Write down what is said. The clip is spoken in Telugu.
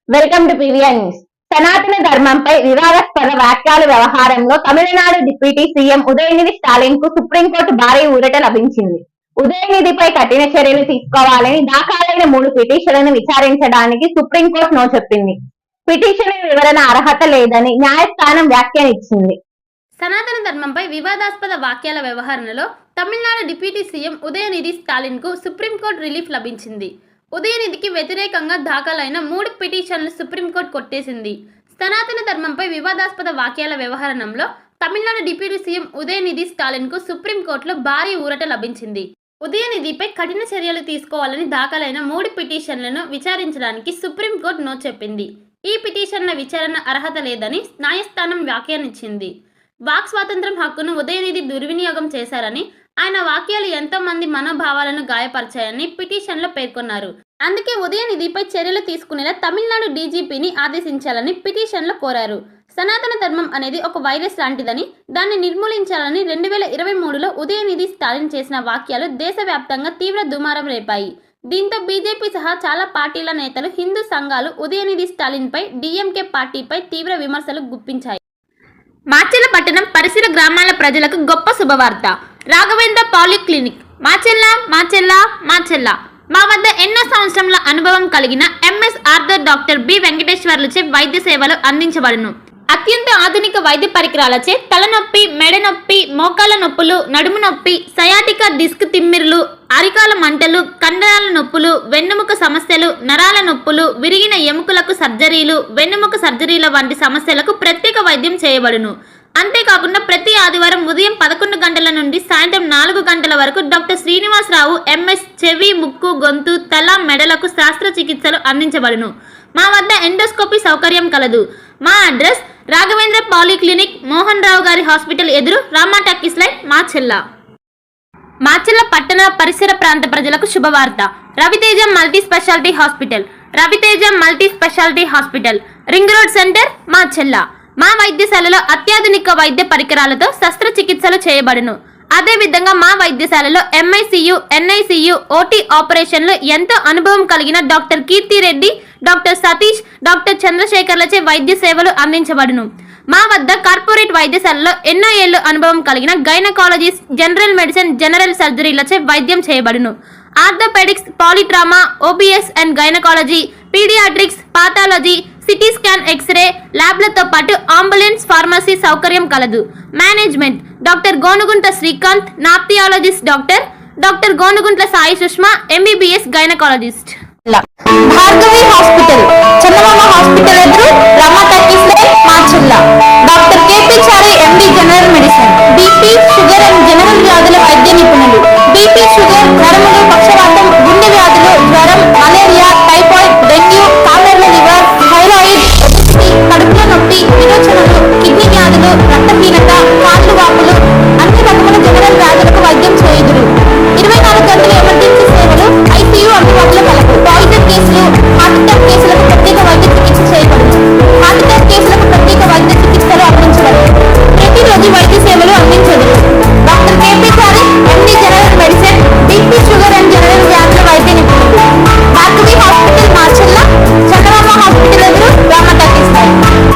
Welcome to PVR news. సనాతన ధర్మంపై వివాదాస్పద వ్యాఖ్యల వ్యవహారంలో తమిళనాడు డిప్యూటీ సీఎం ఉదయనిధి స్టాలిన్ కు సుప్రీంకోర్టు భారీ ఊరట లభించింది. ఉదయనిధిపై కఠిన చర్యలు తీసుకోవాలని దాఖలైన 3 పిటిషన్లను విచారించడానికి సుప్రీంకోర్టు నో చెప్పింది. పిటిషన్ వివరణ అర్హత లేదని న్యాయస్థానం వ్యాఖ్యానించింది. సనాతన ధర్మంపై వివాదాస్పద వ్యాఖ్యల వ్యవహారంలో తమిళనాడు డిప్యూటీ సీఎం ఉదయనిధి స్టాలిన్ కు సుప్రీంకోర్టు రిలీఫ్ లభించింది. ఉదయనిధికి వ్యతిరేకంగా దాఖలైన 3 పిటిషన్లు సుప్రీంకోర్టు కొట్టేసింది. సనాతన ధర్మంపై వివాదాస్పద వ్యాఖ్యల వ్యవహారంలో తమిళనాడు డిప్యూటీ సీఎం ఉదయనిధి స్టాలిన్ కు సుప్రీంకోర్టులో భారీ ఊరట లభించింది. ఉదయనిధిపై కఠిన చర్యలు తీసుకోవాలని దాఖలైన 3 పిటిషన్లను విచారించడానికి సుప్రీంకోర్టు నో చెప్పింది. ఈ పిటిషన్ల విచారణ అర్హత లేదని న్యాయస్థానం వ్యాఖ్యానించింది. వాక్ స్వాతంత్ర్యం హక్కును ఉదయనిధి దుర్వినియోగం చేశారని, ఆయన వాక్యాలు ఎంతో మంది మనోభావాలను గాయపరిచాయని పిటిషన్లో పేర్కొన్నారు. అందుకే ఉదయనిధిపై చర్యలు తీసుకునేలా తమిళనాడు డీజీపీని ఆదేశించాలని పిటిషన్లో కోరారు. సనాతన ధర్మం అనేది ఒక వైరస్ లాంటిదని, దాన్ని నిర్మూలించాలని 2023లో ఉదయనిధి స్టాలిన్ చేసిన వాక్యాలు దేశవ్యాప్తంగా తీవ్ర దుమారం రేపాయి. దీంతో బీజేపీ సహా చాలా పార్టీల నేతలు, హిందూ సంఘాలు ఉదయనిధి స్టాలిన్పై, డీఎంకే పార్టీపై తీవ్ర విమర్శలు గుప్పించాయి. మాచెల్ల పట్టణం పరిసర గ్రామాల ప్రజలకు గొప్ప శుభవార్త. రాఘవేంద్ర పాలిక్లినిక్ మాచెల్ల మా వద్ద ఎన్నో సంవత్సరాల అనుభవం కలిగిన ఎంఎస్ ఆర్థర్ డాక్టర్ బి వెంకటేశ్వర్లచే వైద్య సేవలు అందించబడును. అత్యంత ఆధునిక వైద్య పరికరాలచే తలనొప్పి, మెడ నొప్పి, మోకాల నొప్పులు, నడుము నొప్పి, సయాటికా డిస్క్ తిమ్మిర్లు, అరికాల మంటలు, కండరాల నొప్పులు, వెన్నెముక సమస్యలు, నరాల నొప్పులు, విరిగిన ఎముకలకు సర్జరీలు, వెన్నెముక సర్జరీల వంటి సమస్యలకు ప్రత్యేక వైద్యం చేయబడును. అంతేకాకుండా ప్రతి ఆదివారం ఉదయం 11 గంటల నుండి సాయంత్రం 4 గంటల వరకు డాక్టర్ శ్రీనివాసరావు ఎంఎస్ చెవి, ముక్కు, గొంతు, తల, మెడలకు శస్త్రచికిత్సలు అందించబడును. మా వద్ద ఎండోస్కోపీ సౌకర్యం కలదు. మా అడ్రస్ రాఘవేంద్ర పాలిక్లినిక్, మోహన్ రావు గారి హాస్పిటల్ ఎదురు, రామా టాకీస్ లైన్, మాచెల్ల పట్టణ పరిసర ప్రాంత ప్రజలకు శుభవార్త. Raviteja multi speciality hospital, ring road centre, Macherla. మా వైద్యశాలలో అత్యాధునిక వైద్య పరికరాలతో శస్త్రచికిత్సలు చేయబడును. అదేవిధంగా మా వైద్యశాలలో ఎంఐసియు, ఎన్ఐసియు, ఓటీ ఆపరేషన్లు ఎంతో అనుభవం కలిగిన doctor Keerthireddy, doctor Satish, doctor చంద్రశేఖర్లచే వైద్య సేవలు అందించబడును. మా వద్ద కార్పొరేట్ వైద్యశాలలో ఎన్నో ఏళ్లు అనుభవం కలిగిన గైనకాలజిస్ట్, జనరల్ మెడిసిన్, జనరల్ సర్జరీలచే వైద్యం చేయబడును. Orthopaedics, polytrauma, OBS and gynaecology, paediatrics, pathology, CT scan, X-ray ల్యాబ్లతో పాటు అంబులెన్స్, ఫార్మసీ సౌకర్యం కలదు. Management doctor Gonuguntla Srikanth, nephrologist doctor Gonuguntla Sai Sushma, MBBS gynaecologist. Bhargavi hospital, Chandamama hospital ఎదురు, Rama talkies line, Macherla. Doctor KP Chari, MD, general medicine, BP, sugar and general వ్యాధుల వైద్య నిపుణులు. BP, sugar